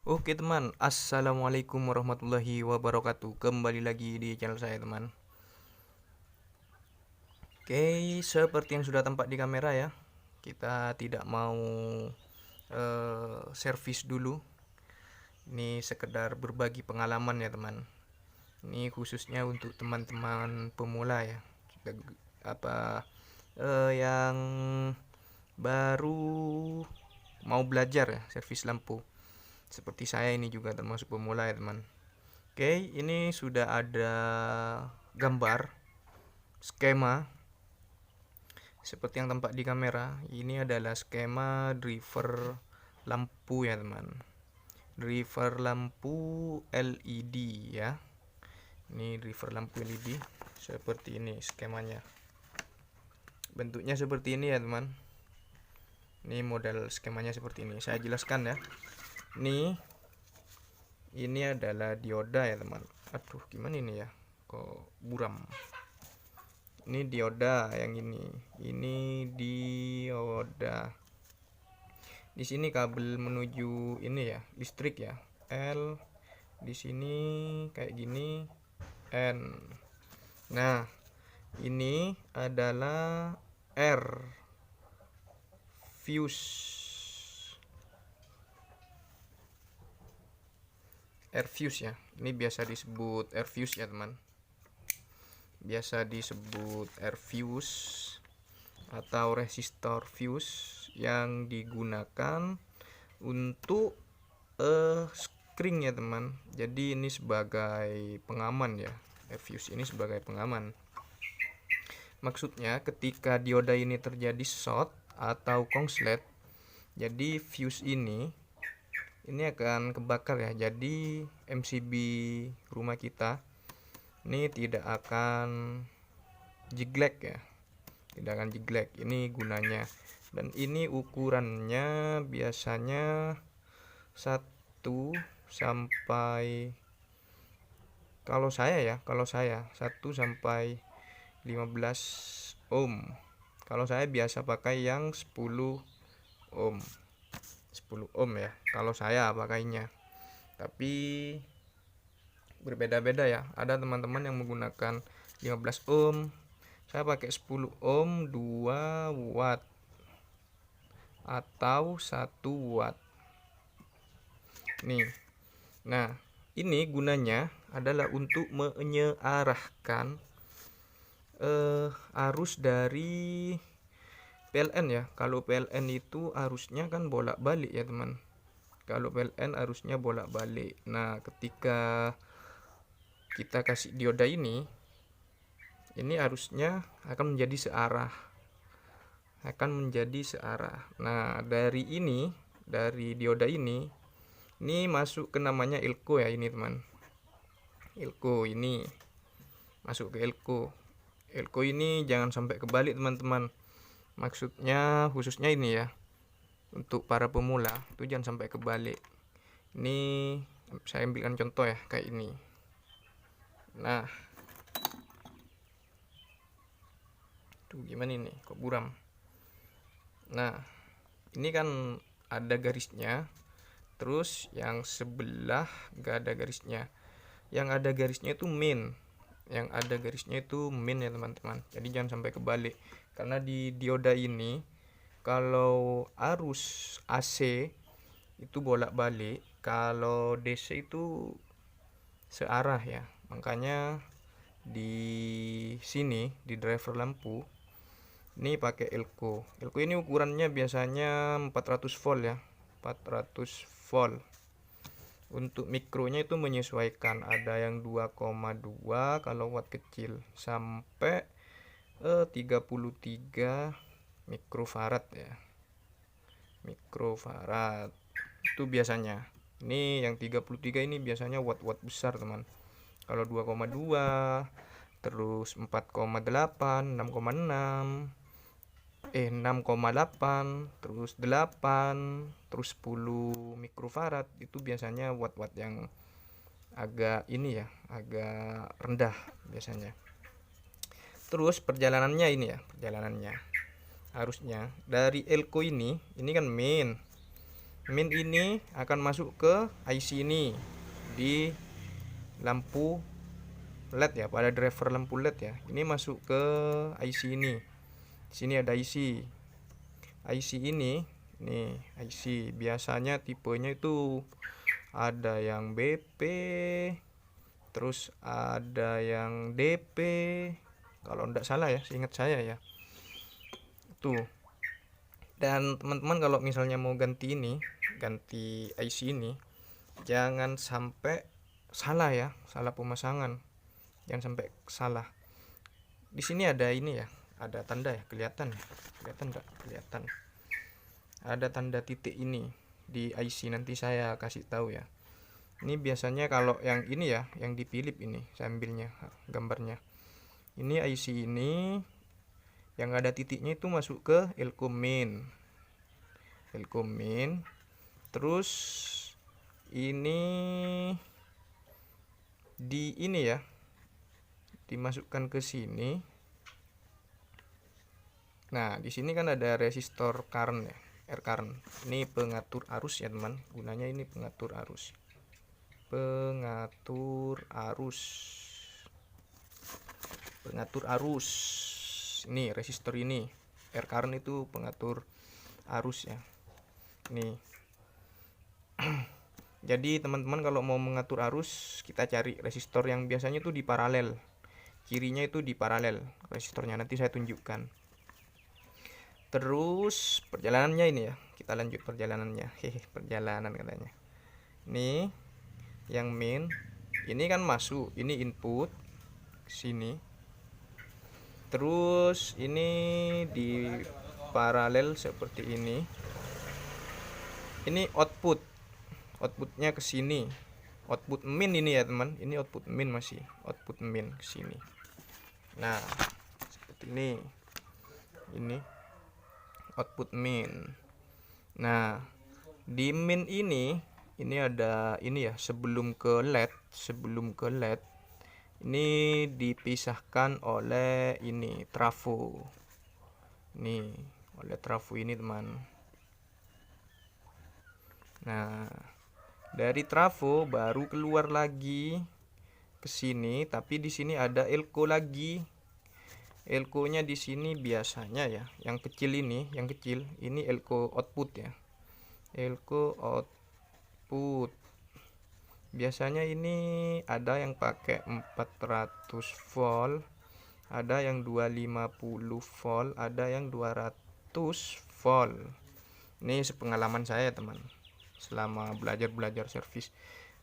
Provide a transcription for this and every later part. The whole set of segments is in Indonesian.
Oke teman, assalamualaikum warahmatullahi wabarakatuh. Kembali lagi di channel saya teman. Oke, seperti yang sudah tampak di kamera ya, kita tidak mau servis dulu. Ini sekedar berbagi pengalaman ya teman. Ini khususnya untuk teman-teman pemula ya. Kita apa yang baru mau belajar ya servis lampu. Seperti saya ini juga termasuk pemula ya teman. Oke, ini sudah ada gambar skema seperti yang tampak di kamera. Ini adalah skema driver lampu ya teman. Driver lampu LED ya. Ini driver lampu LED seperti ini skemanya. Bentuknya seperti ini ya teman. Ini model skemanya seperti ini. Saya jelaskan ya. Ini adalah dioda ya teman. Aduh, gimana ini ya? Kok buram? Ini dioda yang ini. Ini dioda. Di sini kabel menuju ini ya, listrik ya. L di sini kayak gini, N. Nah, ini adalah R fuse. Air fuse ya. Ini biasa disebut air fuse ya teman. Biasa disebut air fuse atau resistor fuse yang digunakan untuk screen ya teman. Jadi ini sebagai pengaman ya. Air fuse ini sebagai pengaman. Maksudnya ketika dioda ini terjadi short atau konslet, jadi fuse ini akan kebakar ya. Jadi MCB rumah kita ini tidak akan jeglek ya. Tidak akan jeglek. Ini gunanya. Dan ini ukurannya biasanya 1 sampai kalau saya 1 sampai 15 ohm. Kalau saya biasa pakai yang 10 ohm. 10 ohm ya kalau saya pakainya, tapi berbeda-beda ya. Ada teman-teman yang menggunakan 15 ohm, saya pakai 10 ohm 2 watt atau 1 watt nih. Nah, ini gunanya adalah untuk menyearahkan arus dari PLN ya. Kalau PLN itu arusnya kan bolak-balik ya teman. Kalau PLN arusnya bolak-balik. Nah, ketika kita kasih dioda ini arusnya akan menjadi searah. Nah, dari dioda ini masuk ke namanya elko ya ini teman. Elko ini masuk ke elko. Elko ini jangan sampai kebalik teman-teman. Maksudnya khususnya ini ya, untuk para pemula itu jangan sampai kebalik. Ini saya ambilkan contoh ya kayak ini. Nah, tuh gimana ini kok buram. Nah, ini kan ada garisnya, terus yang sebelah gak ada garisnya. Yang ada garisnya itu main. Ya teman-teman. Jadi jangan sampai kebalik. Karena di dioda ini kalau arus AC itu bolak-balik, kalau DC itu searah ya. Makanya di sini di driver lampu ini pakai elko. Elko ini ukurannya biasanya 400 volt ya. 400 volt. Untuk mikronya itu menyesuaikan, ada yang 2,2 kalau watt kecil sampai 33 mikrofarad ya. Mikrofarad itu biasanya. Ini yang 33 ini biasanya watt-watt besar teman. Kalau 2,2, terus 4,8, 6,6, 6,8, terus 8, terus 10 mikrofarad itu biasanya watt-watt yang agak ini ya, agak rendah biasanya. Terus perjalanannya harusnya dari elko ini kan main. min ini akan masuk ke IC ini di lampu LED ya, pada driver lampu LED ya. Ini masuk ke IC ini. Di sini ada IC. IC ini nih, IC biasanya tipenya itu ada yang BP, terus ada yang DP, kalau enggak salah ya, seingat saya ya. Tuh. Dan teman-teman kalau misalnya mau ganti ini, ganti IC ini, jangan sampai salah ya, salah pemasangan. Jangan sampai salah. Di sini ada ini ya, ada tanda ya, kelihatan ya? Kelihatan enggak? Kelihatan. Ada tanda titik ini di IC, nanti saya kasih tahu ya. Ini biasanya kalau yang ini ya, yang di Philip ini, saya ambilnya gambarnya. Ini IC ini yang ada titiknya itu masuk ke Elko main. Terus ini di ini ya, dimasukkan ke sini. Nah, di sini kan ada resistor current ya, R current. Ini pengatur arus ya, teman. Gunanya ini pengatur arus. Pengatur arus. Ini resistor ini. R current itu pengatur arus ya. Nih. Jadi teman-teman kalau mau mengatur arus, kita cari resistor yang biasanya itu di paralel. Kirinya itu di paralel resistornya, nanti saya tunjukkan. Terus perjalanannya ini ya, kita lanjut perjalanannya. Perjalanan katanya. Nih, yang main ini kan masuk, ini input sini. Terus ini di paralel seperti ini. Ini outputnya ke sini. Output min ini ya, teman. Ini output min masih. Output min ke sini. Nah, seperti ini. Ini output min. Nah, di min ini ada ini ya, sebelum ke LED ini dipisahkan oleh ini trafo. Nih, oleh trafo ini, teman. Nah, dari trafo baru keluar lagi ke sini, tapi di sini ada elko lagi. Elko-nya di sini biasanya ya, yang kecil ini elko output ya. Elko output. Biasanya ini ada yang pakai 400 volt, ada yang 250 volt, ada yang 200 volt. Ini sepengalaman saya, teman, selama belajar servis.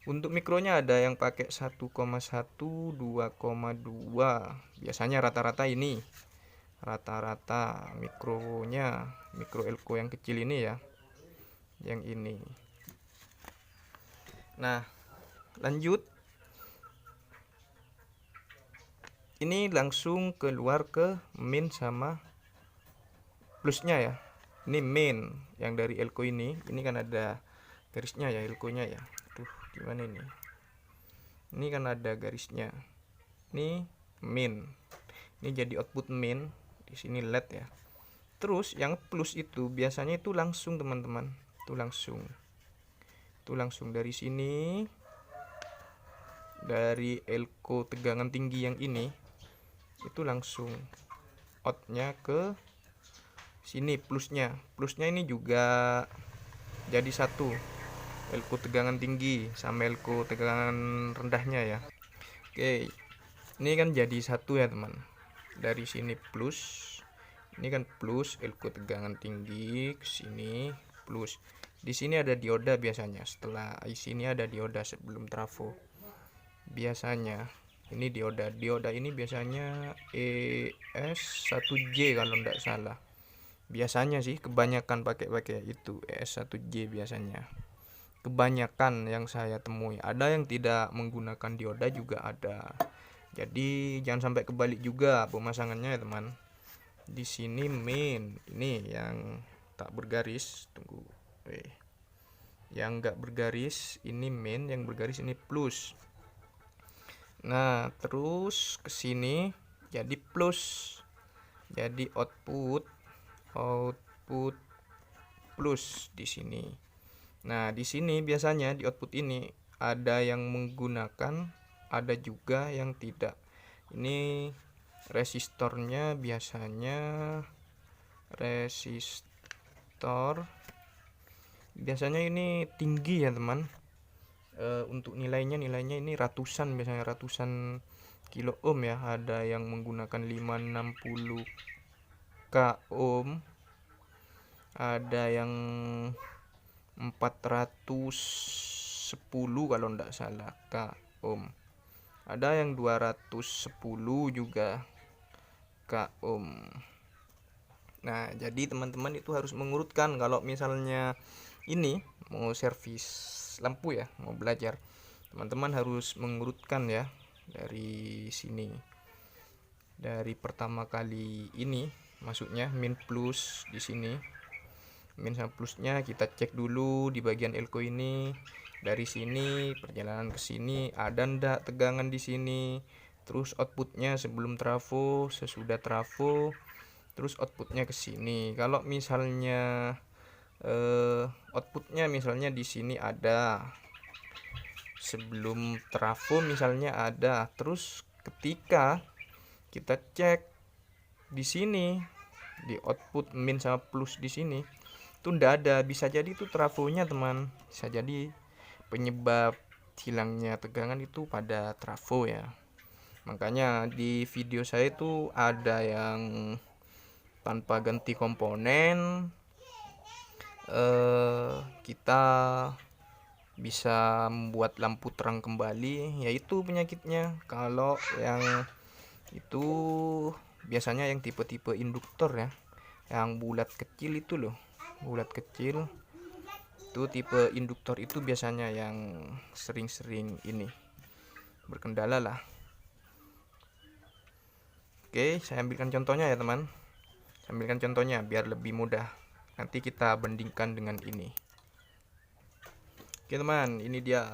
Untuk mikronya ada yang pakai 1,1, 2,2. Biasanya rata-rata ini. Rata-rata mikronya, mikro elko yang kecil ini ya. Yang ini. Nah, lanjut. Ini langsung keluar ke min sama plusnya ya. Ini min yang dari elko ini kan ada garisnya ya, elkonya ya. Tuh, gimana ini? Ini kan ada garisnya. Ini min. Ini jadi output min. Di sini LED ya. Terus yang plus itu biasanya itu langsung, teman-teman. Itu langsung dari sini, dari elko tegangan tinggi yang ini, itu langsung outnya ke sini, plusnya ini juga jadi satu, elko tegangan tinggi sama elko tegangan rendahnya ya. Oke, ini kan jadi satu ya, teman. Dari sini plus, ini kan plus elko tegangan tinggi, ke sini plus. Di sini ada dioda biasanya. Setelah IC ini ada dioda sebelum trafo. Biasanya ini dioda ini biasanya ES1J kalau enggak salah. Biasanya sih kebanyakan pakai itu ES1J biasanya. Kebanyakan yang saya temui. Ada yang tidak menggunakan dioda juga ada. Jadi jangan sampai kebalik juga pemasangannya ya, teman. Di sini main, ini yang tak bergaris, tunggu. Yang enggak bergaris ini main, yang bergaris ini plus. Nah, terus ke sini jadi plus. Jadi output plus di sini. Nah, di sini biasanya di output ini ada yang menggunakan, ada juga yang tidak. Ini resistornya biasanya ini tinggi ya teman. Untuk nilainya ini ratusan, biasanya ratusan kilo ohm ya. Ada yang menggunakan 560 k ohm, ada yang 410 kalau tidak salah k ohm, ada yang 210 juga k ohm. Nah, jadi teman-teman itu harus mengurutkan kalau misalnya ini mau servis lampu ya, mau belajar, teman-teman harus mengurutkan ya dari sini. Dari pertama kali ini masuknya min plus di sini. Min sama plusnya kita cek dulu di bagian elko ini. Dari sini perjalanan ke sini ada ndak tegangan di sini. Terus outputnya sebelum trafo, sesudah trafo, terus outputnya ke sini. Kalau misalnya outputnya misalnya di sini ada, sebelum trafo misalnya ada, terus ketika kita cek di sini di output min sama plus di sini itu ndak ada, bisa jadi itu trafonya teman, bisa jadi penyebab hilangnya tegangan itu pada trafo ya. Makanya di video saya itu ada yang tanpa ganti komponen kita bisa membuat lampu terang kembali, yaitu penyakitnya. Kalau yang itu biasanya yang tipe-tipe induktor ya, yang bulat kecil itu loh, bulat kecil itu tipe induktor itu biasanya yang sering-sering ini berkendala lah. Oke, saya ambilkan contohnya ya teman, saya ambilkan contohnya biar lebih mudah, nanti kita bandingkan dengan ini. Oke teman, ini dia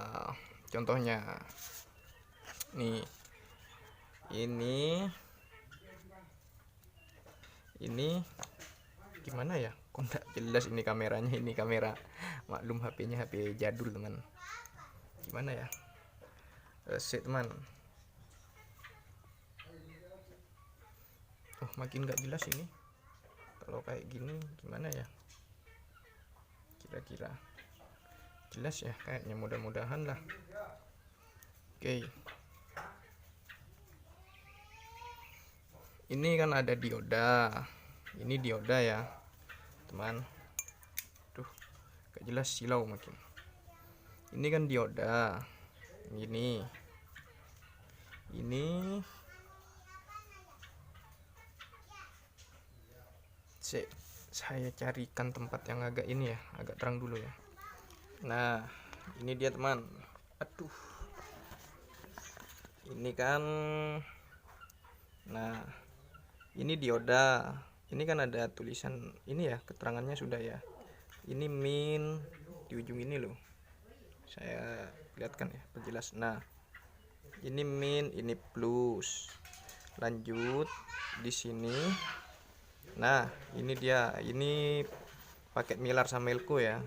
contohnya nih. Ini gimana ya, kok nggak jelas ini kameranya, ini kamera, maklum HP-nya HP jadul teman. Gimana ya, reset teman. Oh, makin nggak jelas ini kalau kayak gini. Gimana ya, kira-kira jelas ya kayaknya, mudah-mudahan lah. Oke, ini kan ada dioda, ini dioda ya teman. Tuh, gak jelas, silau makin. Ini kan dioda, ini saya carikan tempat yang agak ini ya, agak terang dulu ya. Nah, ini dia teman. Aduh, ini kan, nah ini dioda, ini kan ada tulisan ini ya, keterangannya sudah ya. Ini min di ujung ini loh, saya lihatkan ya perjelas. Nah, ini min, ini plus. Lanjut di sini. Nah, ini dia, ini pakai milar sama elko ya,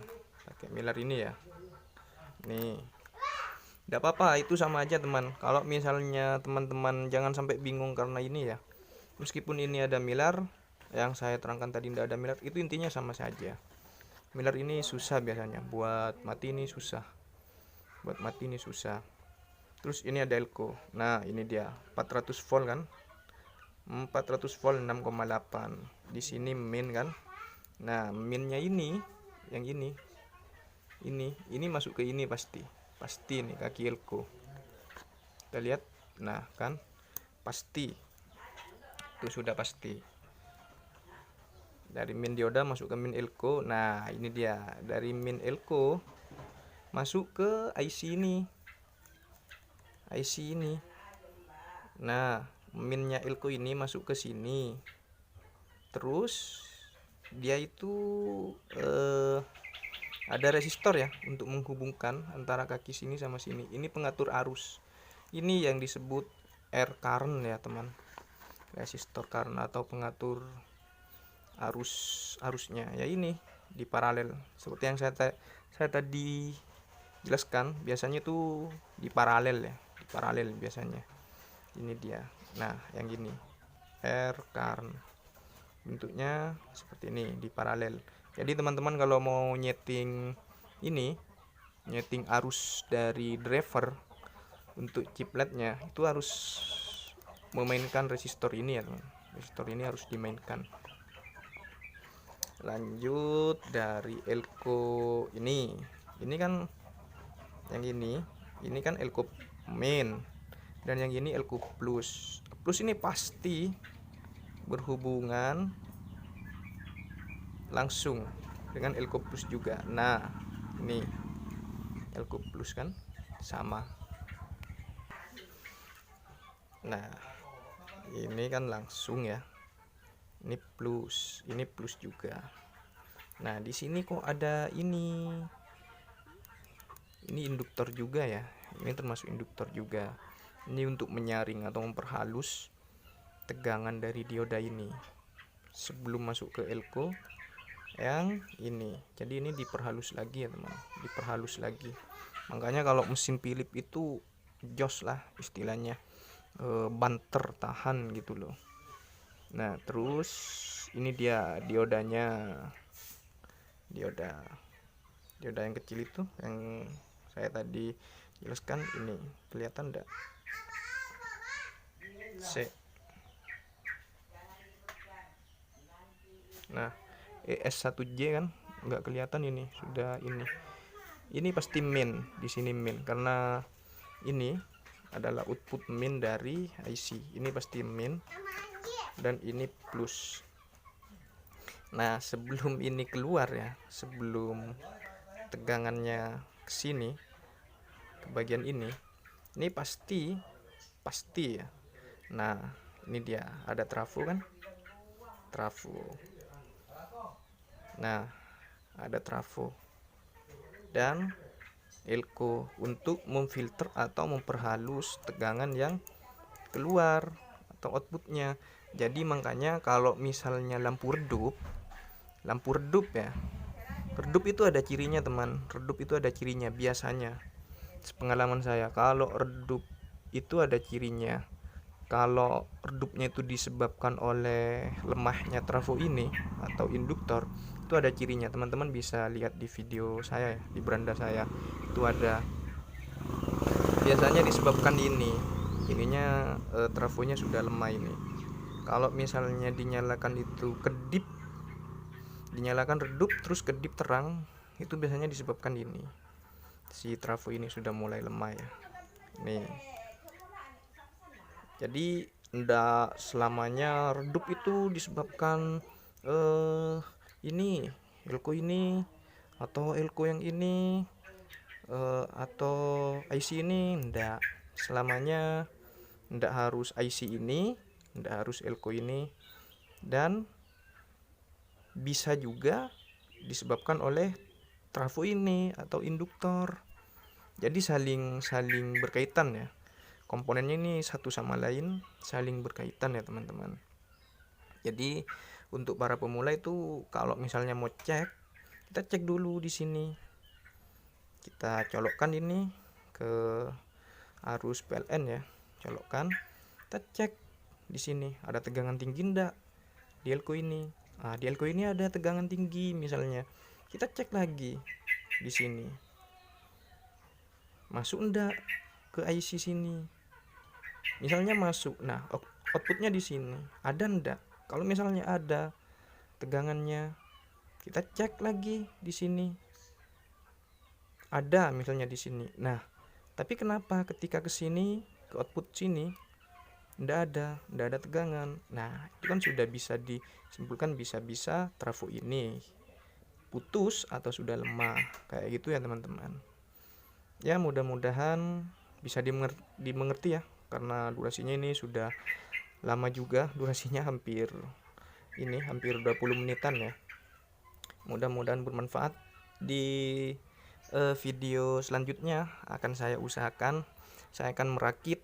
pakai milar ini ya. Nih, tidak apa-apa, itu sama aja teman. Kalau misalnya teman-teman jangan sampai bingung karena ini ya, meskipun ini ada milar, yang saya terangkan tadi tidak ada milar, itu intinya sama saja. Milar ini susah biasanya, buat mati ini susah, Terus ini ada elko. Nah, ini dia 400 volt kan, 400 volt 6,8. Di sini min kan. Nah, minnya ini, yang ini masuk ke ini pasti nih kaki elko. Kita lihat, nah kan, pasti itu sudah pasti. Dari min dioda masuk ke min elko. Nah, ini dia, dari min elko masuk ke IC ini. Nah, minnya elko ini masuk ke sini. Terus dia itu ada resistor ya untuk menghubungkan antara kaki sini sama sini. Ini pengatur arus. Ini yang disebut R current ya teman. Resistor current atau pengatur arusnya ya, ini di paralel seperti yang saya saya tadi jelaskan, biasanya itu di paralel ya, di paralel biasanya. Ini dia. Nah, yang gini R karn bentuknya seperti ini di paralel. Jadi teman-teman kalau mau nyeting ini, nyeting arus dari driver untuk chipletnya itu harus memainkan resistor ini ya teman. Resistor ini harus dimainkan. Lanjut dari elko ini kan yang ini kan elko main, dan yang ini elko plus. Plus ini pasti berhubungan langsung dengan elko plus juga. Nah, ini elko plus kan sama. Nah, ini kan langsung ya. Ini plus juga. Nah, di sini kok ada ini induktor juga ya. Ini termasuk induktor juga. Ini untuk menyaring atau memperhalus tegangan dari dioda ini sebelum masuk ke elko yang ini. Jadi ini diperhalus lagi ya teman, diperhalus lagi. Makanya kalau mesin Philips itu jos lah istilahnya, banter tahan gitu loh. Nah, terus ini dia diodanya, dioda yang kecil itu yang saya tadi jelaskan. Ini kelihatan enggak? Nah, ES1J kan nggak kelihatan, ini sudah ini pasti min, di sini min karena ini adalah output min dari IC. Ini pasti min dan ini plus. Nah, sebelum ini keluar ya, sebelum tegangannya ke sini, ke bagian ini pasti ya. Nah, ini dia ada trafo kan, trafo. Nah, ada trafo dan elko untuk memfilter atau memperhalus tegangan yang keluar atau outputnya. Jadi makanya kalau misalnya lampu redup ya, redup itu ada cirinya teman. Redup itu ada cirinya biasanya, sepengalaman saya. Kalau redup itu ada cirinya, kalau redupnya itu disebabkan oleh lemahnya trafo ini atau induktor, itu ada cirinya. Teman-teman bisa lihat di video saya, di beranda saya itu ada. Biasanya disebabkan ininya trafonya sudah lemah ini. Kalau misalnya dinyalakan itu kedip, dinyalakan redup terus kedip terang, itu biasanya disebabkan ini, si trafo ini sudah mulai lemah ya. Nih, jadi ndak selamanya redup itu disebabkan ini elko ini atau elko yang ini atau IC ini. Ndak selamanya, ndak harus IC ini, ndak harus elko ini, dan bisa juga disebabkan oleh trafo ini atau induktor. Jadi saling berkaitan ya, komponennya ini satu sama lain saling berkaitan ya teman-teman. Jadi untuk para pemula itu kalau misalnya mau cek, kita cek dulu di sini. Kita colokkan ini ke arus PLN ya, colokkan. Kita cek di sini ada tegangan tinggi enggak di elko ini. Nah, di elko ini ada tegangan tinggi misalnya. Kita cek lagi di sini. Masuk enggak ke IC sini? Misalnya masuk. Nah, outputnya di sini. Ada enggak? Kalau misalnya ada tegangannya, kita cek lagi di sini. Ada misalnya di sini. Nah, tapi kenapa ketika ke sini, ke output sini enggak ada tegangan? Nah, itu kan sudah bisa disimpulkan, bisa trafo ini putus atau sudah lemah. Kayak gitu ya teman-teman. Ya, mudah-mudahan bisa dimengerti ya, karena durasinya ini sudah lama juga, durasinya hampir 20 menitan ya. Mudah-mudahan bermanfaat. Di video selanjutnya saya akan merakit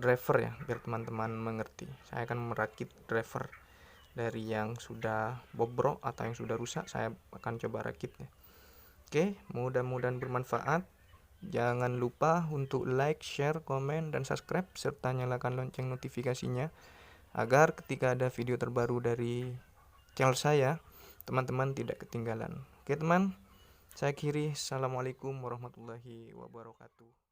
driver ya, biar teman-teman mengerti. Saya akan merakit driver dari yang sudah bobrok atau yang sudah rusak. Saya akan coba rakit ya. Oke, mudah-mudahan bermanfaat. Jangan lupa untuk like, share, komen, dan subscribe, serta nyalakan lonceng notifikasinya agar ketika ada video terbaru dari channel saya, teman-teman tidak ketinggalan. Oke teman, saya akhiri. Assalamualaikum warahmatullahi wabarakatuh.